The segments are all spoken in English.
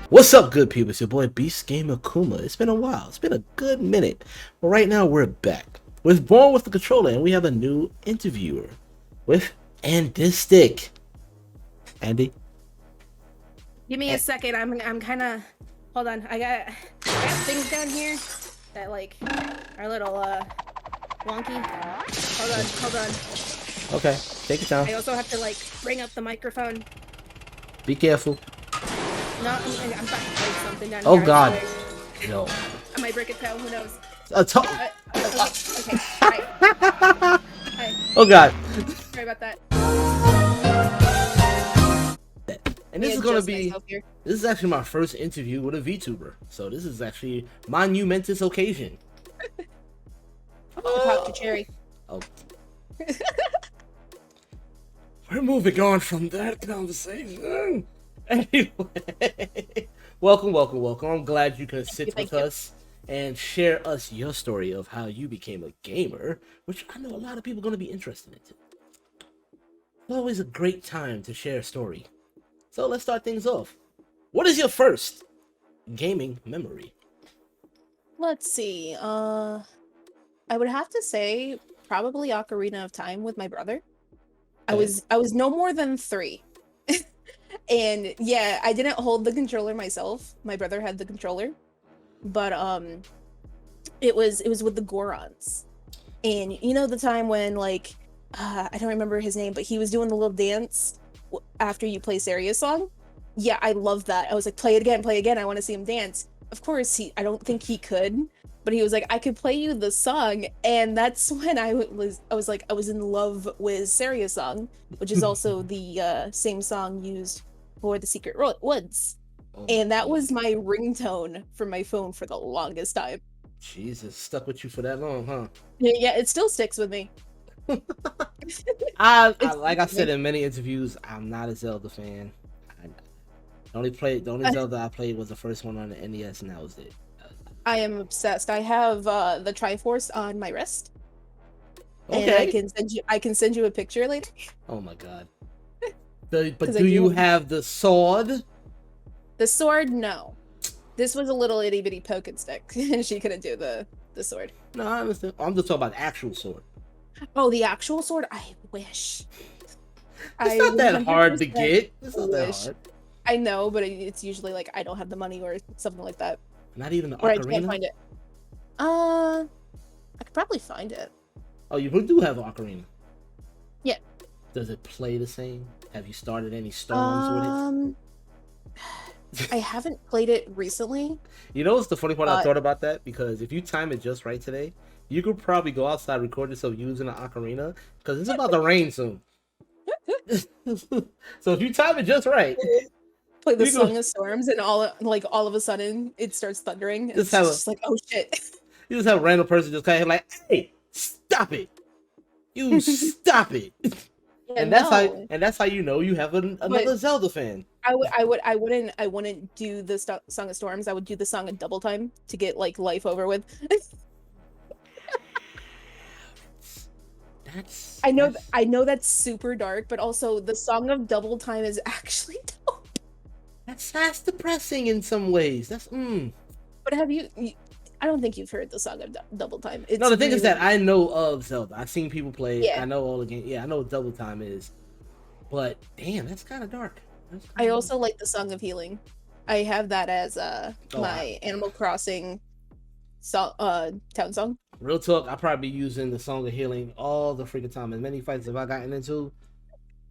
What's up, good people? It's your boy Beast Gamer Kuma. It's been a while. It's been a good minute. But right now, we're back with Born with the Controller, and we have a new interviewer with Andistic. Andy? Give me a second. I'm kind of. Hold on. I got things down here that like are a little wonky. Hold on. Okay, take your time. I also have to like bring up the microphone. Be careful. No, I'm about to break something down Oh here. God. No. I might break a toe. Who knows? Okay. Okay. Alright. Oh God. Sorry about that. And this is gonna be. This is actually my first interview with a VTuber, so this is actually monumentous occasion. Pop to cherry. Oh. We're moving on from that conversation. Anyway, welcome. I'm glad you could sit with us and share us your story of how you became a gamer, which I know a lot of people are going to be interested in. It's always a great time to share a story. So let's start things off. What is your first gaming memory? Let's see. I would have to say probably Ocarina of Time with my brother. Okay. I was no more than 3. And yeah, I didn't hold the controller myself. My brother had the controller. But it was with the Gorons. And you know the time when like I don't remember his name, but he was doing the little dance after you play Saria's song? Yeah, I love that. I was like, play it again. I want to see him dance. Of course, I don't think he could, but he was like, I could play you the song, and that's when I was in love with Saria's song, which is also the same song used for the Secret Woods. And that was my ringtone for my phone for the longest time. Jesus, stuck with you for that long, huh? Yeah, it still sticks with me. I like I said in many interviews, I'm not a Zelda fan. The only Zelda I played was the first one on the NES, and that was it. I am obsessed. I have the Triforce on my wrist. Okay. And I can send you a picture later. Oh my God. But do you have the sword? The sword, no. This was a little itty bitty poke and stick, and she couldn't do the sword. No, I understand. I'm just talking about the actual sword. Oh, the actual sword? I wish. It's not that hard to get. It's not that hard. I know, but it's usually like I don't have the money or something like that. Not even the Or ocarina? I can't find it. I could probably find it. Oh, you do have an ocarina? Yeah. Does it play the same? Have you started any storms with it? I haven't played it recently. You know what's the funny part I thought about that? Because if you time it just right today, you could probably go outside, record yourself using an ocarina, because it's about to rain soon. So if you time it just right, play the Song of Storms, and all of a sudden it starts thundering. It's just like, oh shit. You just have a random person just kind of like, hey, stop it. You stop it. Yeah, and that's how you know you have another Zelda fan. I wouldn't do the Song of Storms. I would do the Song of Double Time to get like life over with. I know that's super dark, but also the Song of Double Time is actually dope. That's depressing in some ways. But have you? I don't think you've heard the Song of Double Time. No, the thing is that I know of Zelda. I've seen people play it. Yeah. I know all the games. Yeah, I know what Double Time is. But damn, that's kind of dark. I also like the Song of Healing. I have that as my Animal Crossing town song. Real talk, I probably be using the Song of Healing all the freaking time. As many fights have I gotten into,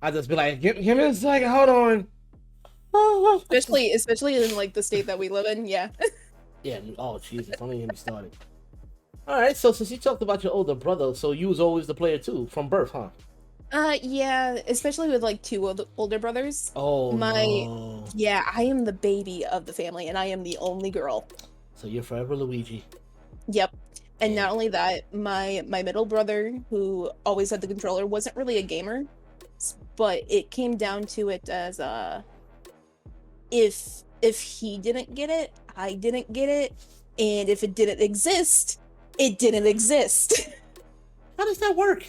I just be like, give me a second, hold on. Especially in like the state that we live in, yeah. Yeah. Oh Jesus, don't even get me started. All right, so since you talked about your older brother, so you was always the player too from birth, huh? Yeah, especially with like 2 older brothers. Oh, no. Yeah, I am the baby of the family, and I am the only girl. So you're forever Luigi. Yep. And not only that, my middle brother, who always had the controller, wasn't really a gamer, but it came down to it as if he didn't get it, I didn't get it, and if it didn't exist, it didn't exist. How does that work?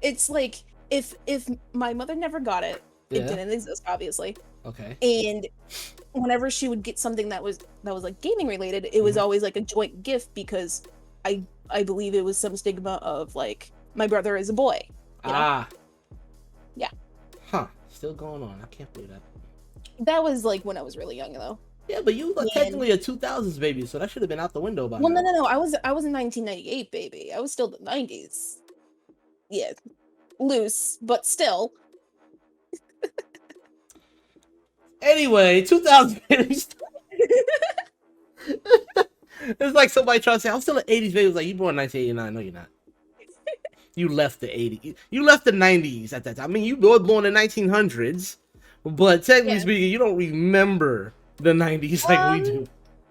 It's like if my mother never got it, it didn't exist, obviously. Okay. And whenever she would get something that was like gaming related, it was always like a joint gift because I believe it was some stigma of like my brother is a boy. You know? Ah. Yeah. Huh. Still going on. I can't believe that. That was like when I was really young though. Yeah, but you were And technically a 2000s baby, so that should have been out the window by well, now. no. I was in 1998, baby. I was still the 90s. Yeah, loose, but still. Anyway, 2000 babies. It's like somebody trying to say, I'm still an 80s baby. It's like, you born in 1989. No, you're not. You left the 80s. You left the 90s at that time. I mean, you were born in 1900s, but technically Yeah. speaking, you don't remember the 90s like we do.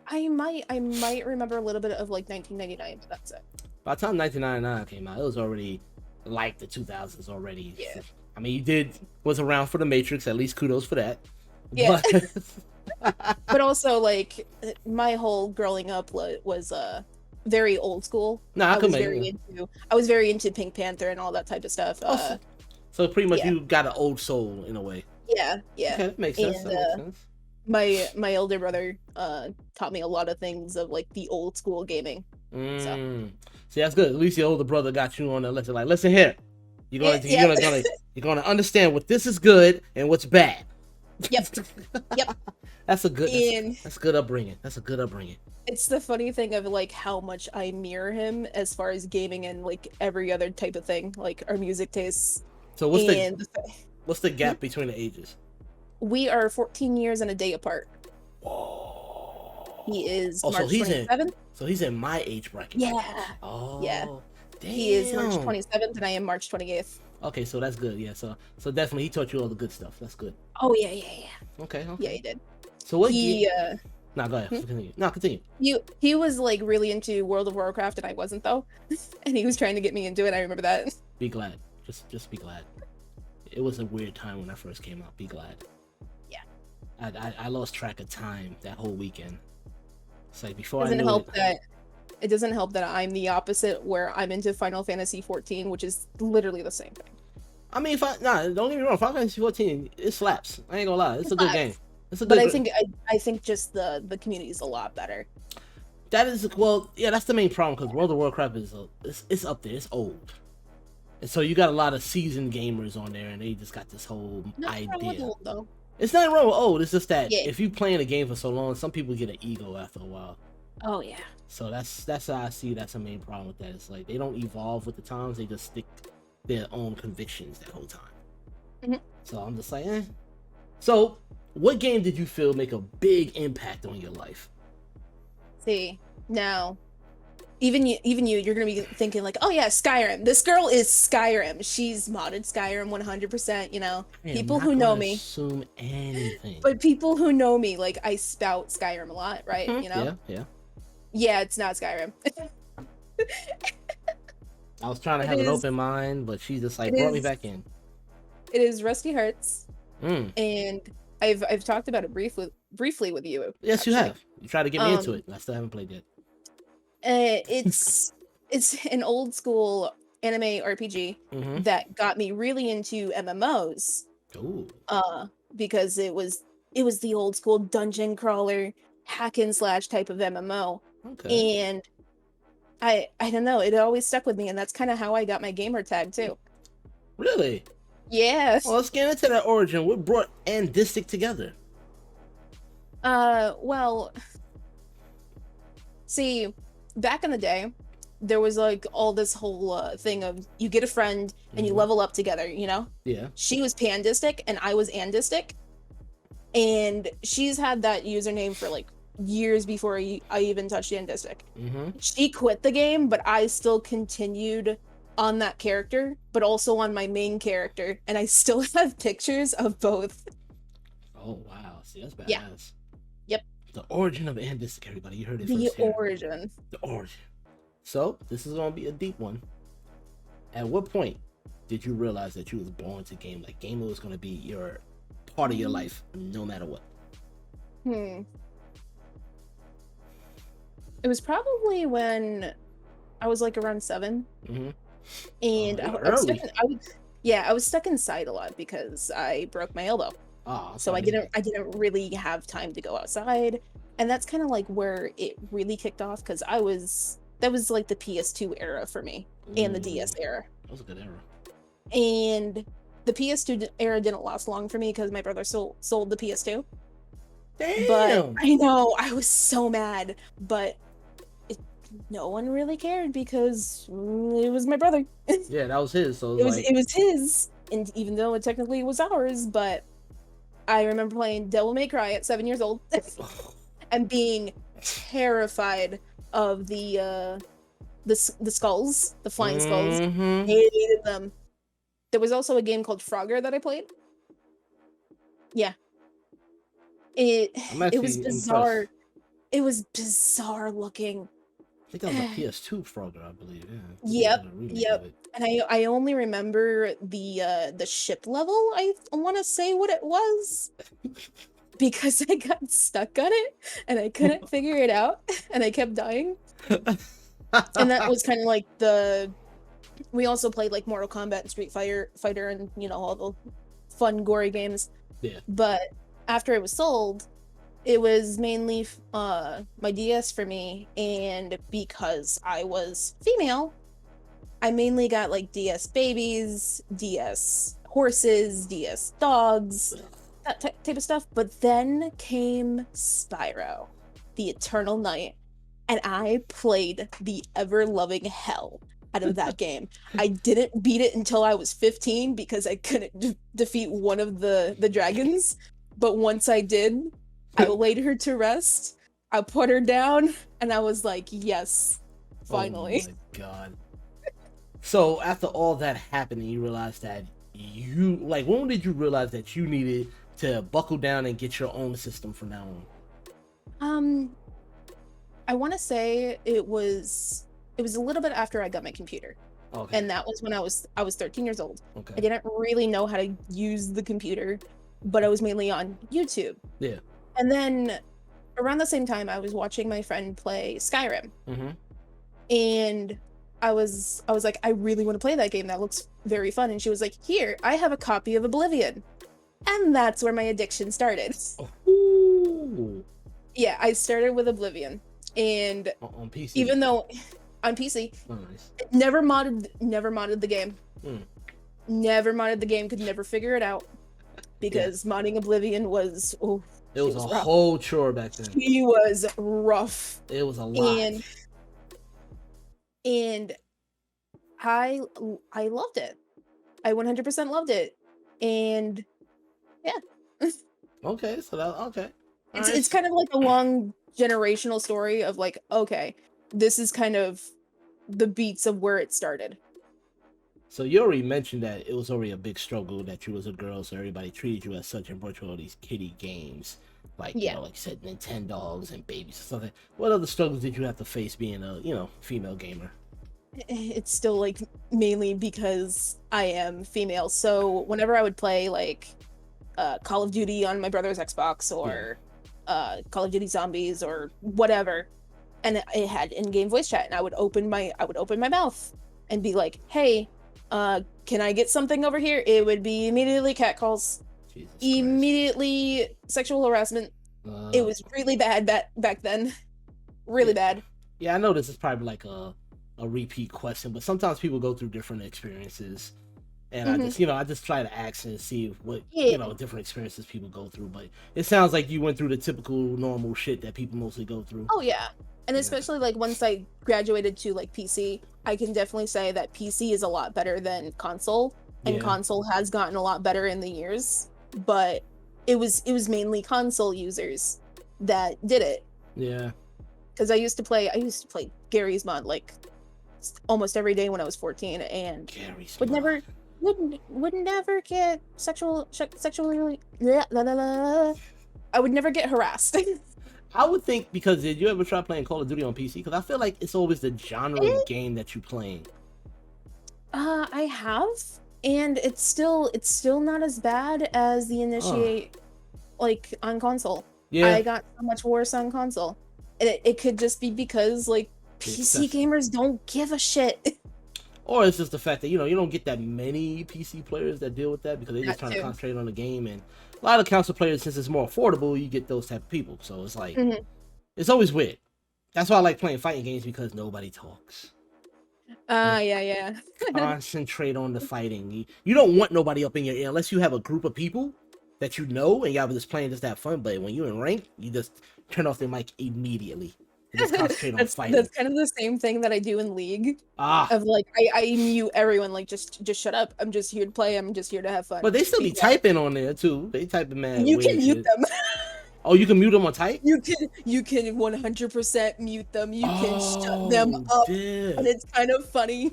I might remember a little bit of like 1999, but that's it. By the time 1999 came out, it was already like the 2000s already. Yeah. I mean, you was around for the Matrix. At least kudos for that. Yeah. But, But also, like, my whole growing up was very old school. Nah, I was very into Pink Panther and all that type of stuff. so pretty much yeah. you got an old soul in a way. Yeah. Okay, that makes sense. And, That makes sense. my older brother taught me a lot of things of like the old school gaming. So. See, that's good. At least your older brother got you on the lesson. Like, listen here, you're gonna understand what this is good and what's bad. Yep. That's good upbringing. That's a good upbringing. It's the funny thing of like how much I mirror him as far as gaming and like every other type of thing, like our music tastes. So what's the gap between the ages? We are 14 years and a day apart. Whoa. He is so March he's 27th. So he's in my age bracket. Yeah. Oh. Yeah. Damn. He is March 27th and I am March 28th. Okay, so that's good. Yeah. So definitely he taught you all the good stuff. That's good. Oh yeah. Okay. Yeah, he did. So what? No, go ahead. Continue. No, continue. He was like really into World of Warcraft and I wasn't though, and he was trying to get me into it. I remember that. Be glad. Just be glad. It was a weird time when I first came out. Be glad. Yeah. I lost track of time that whole weekend. It's like before It doesn't help that I'm the opposite, where I'm into Final Fantasy 14, which is literally the same thing. I mean, don't get me wrong. Final Fantasy 14, it slaps. I ain't gonna lie. It's a good game. It's a good. But I think just the community is a lot better. That is that's the main problem because World of Warcraft it's up there. It's old, and so you got a lot of seasoned gamers on there, and they just got this whole idea. Old, though. It's not wrong with old. It's just that if you playing a game for so long, some people get an ego after a while. Oh yeah. So that's how I see that's the main problem with that. It's like they don't evolve with the times; they just stick their own convictions that whole time. So I'm just like, eh. So, what game did you feel make a big impact on your life? See, now, you're gonna be thinking like, oh yeah, Skyrim. This girl is Skyrim. She's modded Skyrim 100%. You know, people who know me assume anything. But people who know me, like, I spout Skyrim a lot, right? You know. Yeah, it's not Skyrim. I was trying to have an open mind, but she just like brought me back in. It is Rusty Hearts, and I've talked about it briefly with you. Yes, actually. You have. You tried to get me into it. I still haven't played yet. It's an old school anime RPG that got me really into MMOs. Ooh. Because it was the old school dungeon crawler hack and slash type of MMO. Okay. And I don't know, it always stuck with me, and that's kind of how I got my gamer tag too. Really? Yes. Well, let's get into that origin. What brought Andistic together? Well, see, back in the day, there was like all this whole thing of you get a friend and you level up together, you know? Yeah. She was Pandistic and I was Andistic. And she's had that username for like years before I even touched Andistic. She quit the game, but I still continued on that character, but also on my main character, and I still have pictures of both. Oh wow, see, that's badass. Yeah. Yep. The origin of Andistic, everybody. You heard it first. The origin. So this is gonna be a deep one. At what point did you realize that you was born to game? Like gaming was gonna be your part of your life, no matter what? It was probably when I was like around 7. And I was stuck inside a lot because I broke my elbow. Oh, So I didn't really have time to go outside. And that's kind of like where it really kicked off, because that was like the PS2 era for me, and the DS era. That was a good era. And the PS2 era didn't last long for me because my brother sold the PS2. But Damn. I know, I was so mad, but no one really cared because it was my brother. Yeah, that was his. So It was like, it was his, and even though it technically was ours, but I remember playing Devil May Cry at 7 years old and being terrified of the skulls, the flying skulls. Hated them. There was also a game called Frogger that I played. Yeah. It was bizarre. impressed. It was bizarre looking. I think that was a PS2 Frogger, I believe. Yep, Yep. and I only remember the ship level. I want to say what it was because I got stuck on it and I couldn't figure it out, and I kept dying. And that was kind of like we also played like Mortal Kombat and Street Fighter and all the fun gory games. Yeah. But after it was sold, it was mainly my DS for me, and because I was female, I mainly got like DS babies, DS horses, DS dogs, that type of stuff. But then came Spyro, the Eternal Night, and I played the ever-loving hell out of that game. I didn't beat it until I was 15 because I couldn't defeat one of the dragons. But once I did, I laid her to rest. I put her down, and I was like, yes, finally. Oh my god. So after all that happened, and you realized that when did you realize that you needed to buckle down and get your own system from now on? I want to say it was a little bit after I got my computer. Okay. And that was when I was 13 years old. Okay. I didn't really know how to use the computer, but I was mainly on YouTube. Yeah. And then around the same time, I was watching my friend play Skyrim. Mm-hmm. And I was like, I really want to play that game. That looks very fun. And she was like, here, I have a copy of Oblivion. And that's where my addiction started. Ooh. Yeah, I started with Oblivion. And on PC. Even though on PC, nice. never modded the game. Mm. Never modded the game, could never figure it out. Because modding Oblivion was it was a whole chore back then. She was rough. It was a lot. And I loved it. I 100% loved it. And yeah. Okay, so okay. It's kind of like a long generational story of like, okay, this is kind of the beats of where it started. So you already mentioned that it was already a big struggle that you was a girl, so everybody treated you as such and brought you all these kiddie games. Like, like you said, Nintendogs and babies or something. What other struggles did you have to face being a, female gamer? It's still like mainly because I am female. So whenever I would play like Call of Duty on my brother's Xbox or Call of Duty Zombies or whatever, and it had in-game voice chat, and I would open my mouth and be like, hey, can I get something over here? It would be immediately catcalls, immediately sexual harassment. It was really bad back then. Really bad. Yeah, I know this is probably like a repeat question, but sometimes people go through different experiences. And I just try to ask and see what, different experiences people go through. But it sounds like you went through the typical normal shit that people mostly go through. Oh, yeah. And especially like once I graduated to like PC, I can definitely say that PC is a lot better than console. And console has gotten a lot better in the years. But it was mainly console users that did it. Yeah. Because I used to play Gary's Mod like almost every day when I was 14, and would never get sexually. I would never get harassed. I would think, because did you ever try playing Call of Duty on PC? Because I feel like it's always the genre of game that you playing. I have, and it's still not as bad as the Initiate, like on console. Yeah, I got so much worse on console. It could just be because like PC gamers don't give a shit. Or it's just the fact that, you don't get that many PC players that deal with that because they're just That trying to too. concentrate on the game. And a lot of console players, since it's more affordable, you get those type of people. So it's like, Mhm. it's always weird. That's why I like playing fighting games, because nobody talks. Yeah. Concentrate on the fighting. You don't want nobody up in your ear unless you have a group of people that you know and y'all just playing just to have fun. But when you're in rank, you just turn off the mic immediately and just concentrate on fighting. That's kind of the same thing that I do in League. Ah, Of like, I mute everyone, like just shut up. I'm just here to play. I'm just here to have fun. but they still be Be quiet. typing on there too. They typing mad You weird can mute shit. them. Oh, you can mute them on type? You can 100% mute them. You can shut them up, damn. and it's kind of funny.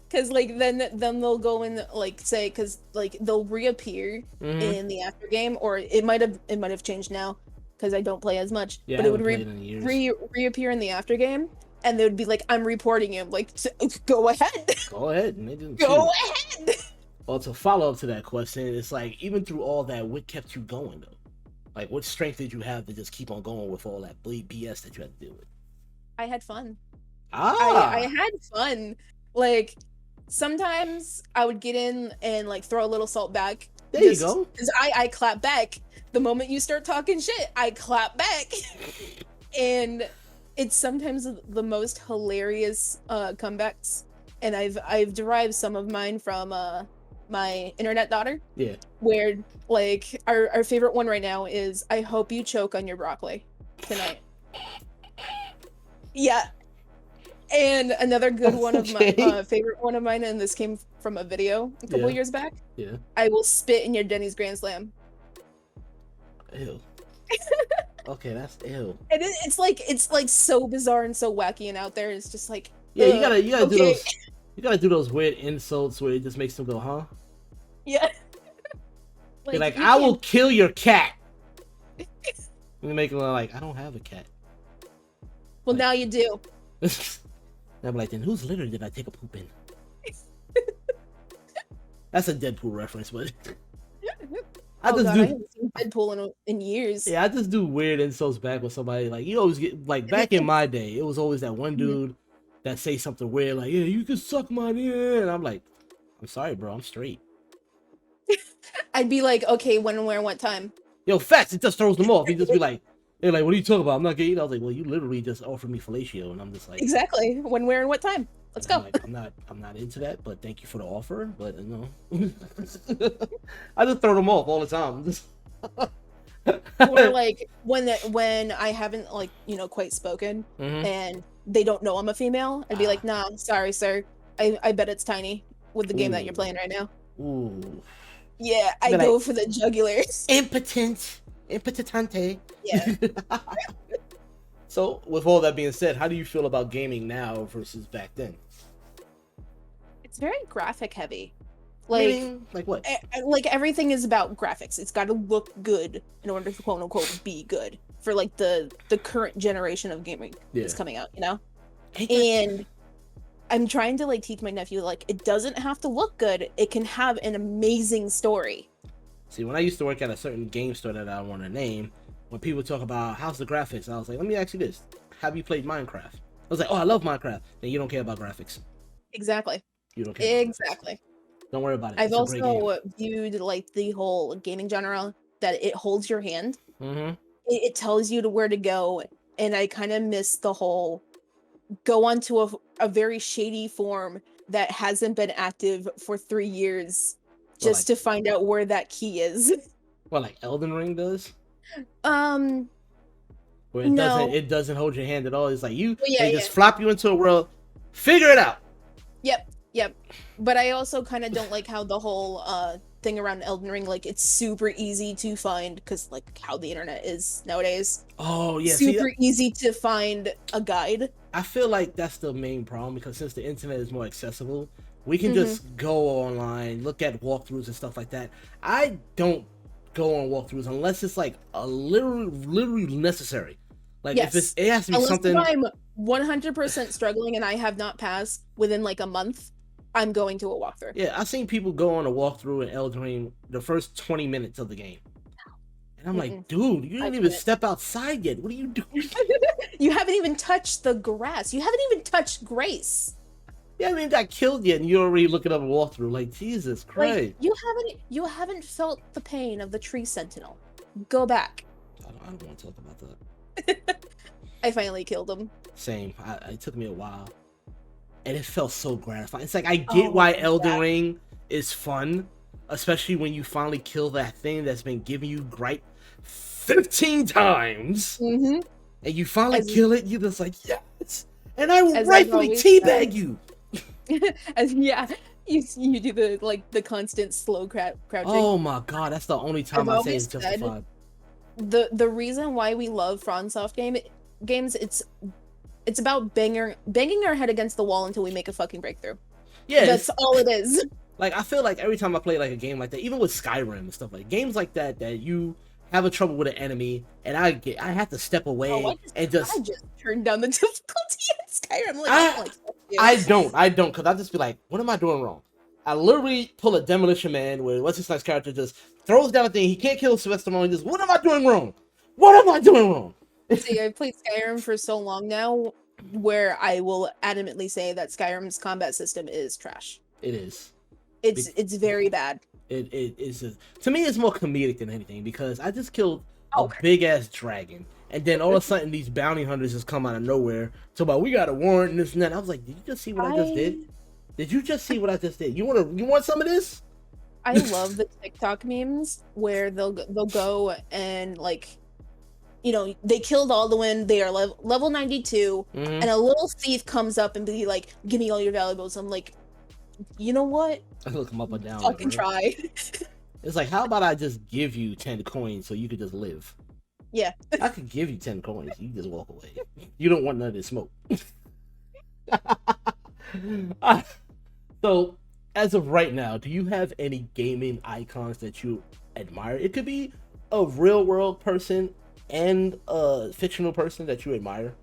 Cause like then they'll go and like say, cause like they'll reappear Mhm. in the after game, or it might have changed now, cause I don't play as much. Yeah, but I it would haven't played in years. reappear in the after game, and they would be like, "I'm reporting you." Like, go ahead, Go ahead. And they didn't go shoot. ahead. Well, to follow up to that question, it's like, even through all that, what kept you going though? Like, what strength did you have to just keep on going with all that BS that you had to deal with? I had fun. Ah, I had fun. Like sometimes I would get in and like throw a little salt back. there you go. Because I clap back. The moment you start talking shit, I clap back. And it's sometimes the most hilarious comebacks. And I've derived some of mine from my internet daughter. Yeah. Where like our favorite one right now is, "I hope you choke on your broccoli tonight." Yeah. And another good one of my Okay. favorite one of mine, and this came from a video a couple Yeah. years back. Yeah. "I will spit in your Denny's Grand Slam." Ew. Okay, that's ew. And it's like so bizarre and so wacky and out there. It's just like, Yeah, you gotta do okay. those. You gotta do those weird insults where it just makes them go, huh? Yeah. Be like, you I will can't- kill your cat. And make them like, I don't have a cat. Well, now you do. I'm like, then whose litter did I take a poop in? That's a Deadpool reference, but I just I do. haven't seen Deadpool in years. Yeah, I just do weird insults back with somebody. Like, you always get, like, back in my day, it was always that one dude that say something weird, like, yeah, you can suck my dick. And I'm like, I'm sorry, bro, I'm straight. I'd be like, okay, when and where and what time? Yo, facts, it just throws them off. He just be like, they're like, what are you talking about? I'm not gay. I was like, well, you literally just offered me fellatio, and I'm just like, Exactly. When, where, and what time? Let's go. I'm like, I'm not into that, but thank you for the offer. But I just throw them off all the time. Or like when I haven't like quite spoken and they don't know I'm a female, I'd be like, "Nah, sorry, sir. I bet it's tiny with the game that you're playing right now." Ooh. Yeah, I go for the jugular. Impotente. Yeah. So, with all that being said, how do you feel about gaming now versus back then? It's very graphic heavy. Like, Meaning, like what? Like everything is about graphics. It's got to look good in order to quote unquote be good for like the current generation of gaming that's coming out, And I'm trying to like teach my nephew, like, it doesn't have to look good. It can have an amazing story. See, when I used to work at a certain game store that I don't want to name, when people talk about how's the graphics, I was like, let me ask you this: have you played Minecraft? I was like, oh, I love Minecraft. Then you don't care about graphics. Exactly. You don't care. Exactly. Don't worry about it. I've It's a great game. also viewed like the whole gaming genre that it holds your hand. Mm-hmm. It tells you to where to go, and I kind of miss the whole go onto a very shady form that hasn't been active for 3 years just to find out where that key is. Well, like Elden Ring does. Where it doesn't hold your hand at all. It's like they just flop you into a world. Figure it out. Yep. But I also kind of don't like how the whole thing around Elden Ring, like, it's super easy to find because like how the internet is nowadays. Oh yeah, super easy to find a guide. I feel like that's the main problem, because since the internet is more accessible, we can just go online, look at walkthroughs and stuff like that. I don't go on walkthroughs unless it's like a literally necessary. Like if it has to be something. If I'm 100% struggling and I have not passed within like a month, I'm going to a walkthrough. Yeah, I've seen people go on a walkthrough in Elden Ring the first 20 minutes of the game. And I'm like, dude, you didn't even step outside yet. What are you doing? You haven't even touched the grass. You haven't even touched Grace. Yeah, I mean, got killed yet, and you're already looking up a walkthrough. Like, Jesus Christ. Like you haven't felt the pain of the tree sentinel. Go back. I don't want to talk about that. I finally killed him. Same. It took me a while, and it felt so gratifying. It's like I get Oh, why Elden yeah. Ring is fun, especially when you finally kill that thing that's been giving you gripe 15 times, Mm-hmm. and you finally As- kill it. You're just like, yes, and I will As I've rightfully always teabag said. you. Yeah, you do the constant slow crouching. Oh my god, that's the only time I've I say it's always said- justified. The reason why we love FromSoft games, it's about banging our head against the wall until we make a fucking breakthrough. Yeah, That's all it is. like I feel like every time I play like a game like that, even with Skyrim and stuff like games like that you have a trouble with an enemy, and I have to step away Oh, and I just just turned down the difficulty in Skyrim. Like, I don't like fuck you. I don't, because I just be like, what am I doing wrong? I literally pull a Demolition Man where what's his nice character just throws down a thing, he can't kill Sylvester Stallone, just what am I doing wrong? What am I doing wrong? See, I've played Skyrim for so long now, where I will adamantly say that Skyrim's combat system is trash. It is. It's very bad. It is to me it's more comedic than anything, because I just killed a Oh. big ass dragon, and then all of a sudden these bounty hunters just come out of nowhere. So about we got a warrant and this and that. I was like, did you just see what I just did? Did you just see what I just did? You want some of this? I love the TikTok memes where they'll go and like, you know, they killed Alduin, they are level 92, Mhm. and a little thief comes up and be like, give me all your valuables. I'm like, you know what? I look them up and down. Fucking like, bro. try. It's like, how about I just give you 10 coins so you could just live? Yeah. I could give you 10 coins. You just walk away. You don't want none of this smoke. So, as of right now, do you have any gaming icons that you admire? It could be a real world person and a fictional person that you admire.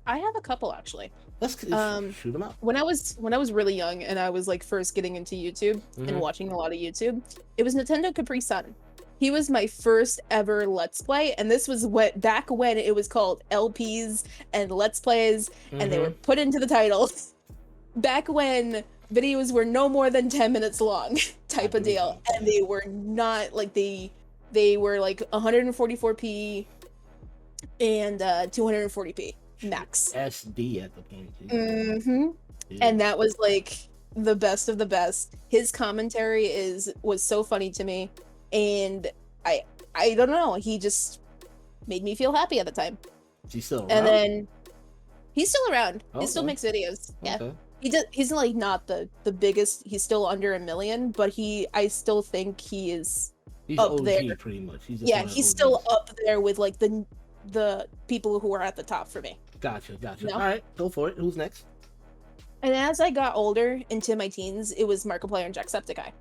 I have a couple actually. Let's shoot them out. When I was really young and I was like first getting into YouTube Mhm. and watching a lot of YouTube, it was Nintendo Capri Sun. He was my first ever Let's Play, and this was back when it was called LPs and Let's Plays, and they were put into the titles. Back when videos were no more than 10 minutes long, type of deal, and they were not like they were like 144p and 240p max. SD at the point. Mm-hmm. Yeah. And that was like the best of the best. His commentary was so funny to me, and I don't know, he just made me feel happy at the time. She's still around? And then he's still around. He still Okay. makes videos. Yeah. Okay. He's like not the biggest, he's still under 1 million, but I still think he is He's up OG there. pretty much. He's just Yeah, one of the he's still OGs. up there with like the people who are at the top for me. Gotcha. No. All right, go for it. Who's next? And as I got older into my teens, it was Markiplier and Jacksepticeye.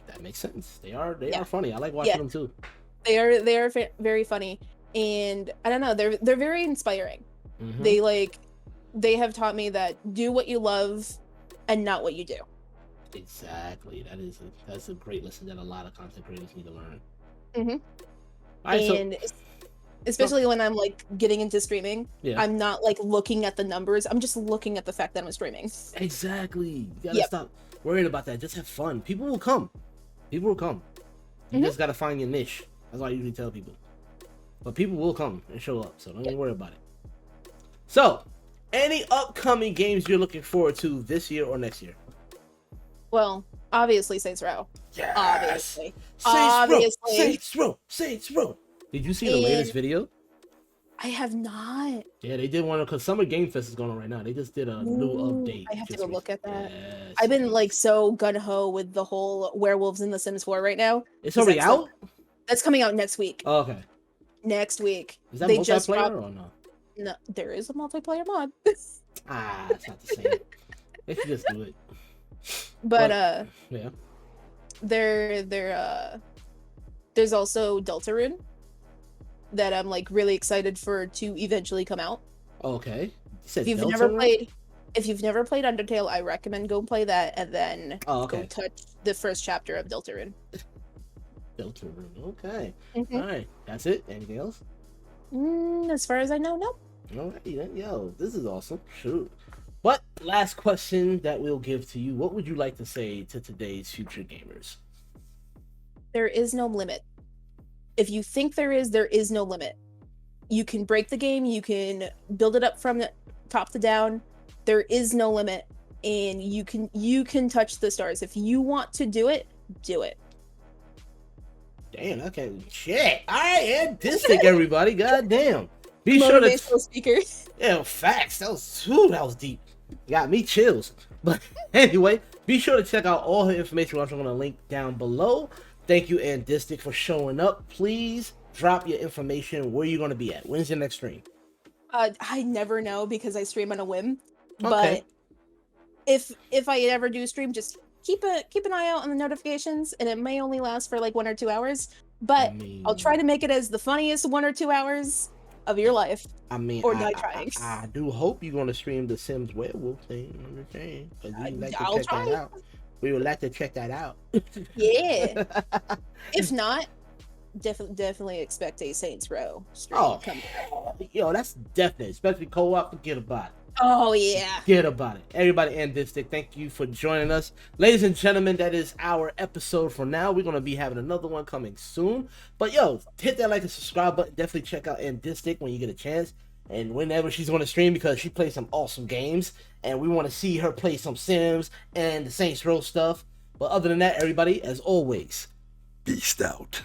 That makes sense. They are Yeah. funny. I like watching Yeah. them too. They are very funny, and I don't know, they're very inspiring. Mhm. They have taught me that do what you love and not what you do. Exactly. That's a great lesson that a lot of content creators need to learn. Mhm. All right, And especially when I'm like getting into streaming, yeah. I'm not like looking at the numbers. I'm just looking at the fact that I'm streaming. Exactly. You gotta Yep. stop worrying about that. Just have fun. People will come. People will come. You Mhm. just gotta find your niche. That's what I usually tell people. But people will come and show up, so don't even worry about it. So, any upcoming games you're looking forward to this year or next year? Well, obviously Saints Row. Yes. Obviously. Saints Row. Did you see the latest And- video? I have not. Yeah, they did one because Summer Game Fest is going on right now. They just did a new Ooh, update. I have to just go look at that. Yes, I've been yes. like so gun-ho with the whole werewolves in The Sims 4 right now. It's 'cause already out? That's coming out next week. Oh, okay. Next week. Is that They just multiplayer dropped- or no? No, there is a multiplayer mod. Ah, it's not the same. They should just do it. But Yeah. there's also Deltarune that I'm like really excited for to eventually come out. Okay. You said If you've Delta never Rune? played Undertale, I recommend go play that and then Oh, go okay. touch the first chapter of Deltarune. Delta Rune. Okay. Mhm. All right. That's it. Anything else? As far as I know, no. All right. Then. Yo, this is awesome. Shoot. But last question that we'll give to you: what would you like to say to today's future gamers? There is no limit. If you think there is no limit. You can break the game, you can build it up from the top to down. There is no limit, and you can touch the stars. If you want to do it, do it. Damn, okay, shit. All right, Andistic, everybody. God damn. Be sure to Motivational speaker. yeah, facts. That was deep. Got me chills. But anyway, be sure to check out all her information, which I'm going to link down below. Thank you, Andistic, for showing up. Please drop your information. Where you going to be at? When's your next stream? I never know because I stream on a whim. Okay. But if I ever do stream, just keep an eye out on the notifications, and it may only last for like 1 or 2 hours. But I'll try to make it as the funniest 1 or 2 hours of your life. I mean, or die trying. I do hope you're going to stream the Sims werewolf thing. Okay, because we would like to I'll check try. that out. We would like to check that out. Yeah. If not, definitely expect a Saints Row stream. Oh, coming. yo, that's definite. Especially co-op. Forget about it. Oh yeah. Forget about it. Everybody, Andistic, thank you for joining us. Ladies and gentlemen, that is our episode for now. We're going to be having another one coming soon. But yo, hit that like and subscribe button. Definitely check out Andistic when you get a chance. And whenever she's going to stream, because she plays some awesome games. And we want to see her play some Sims and the Saints Row stuff. But other than that, everybody, as always, peace out.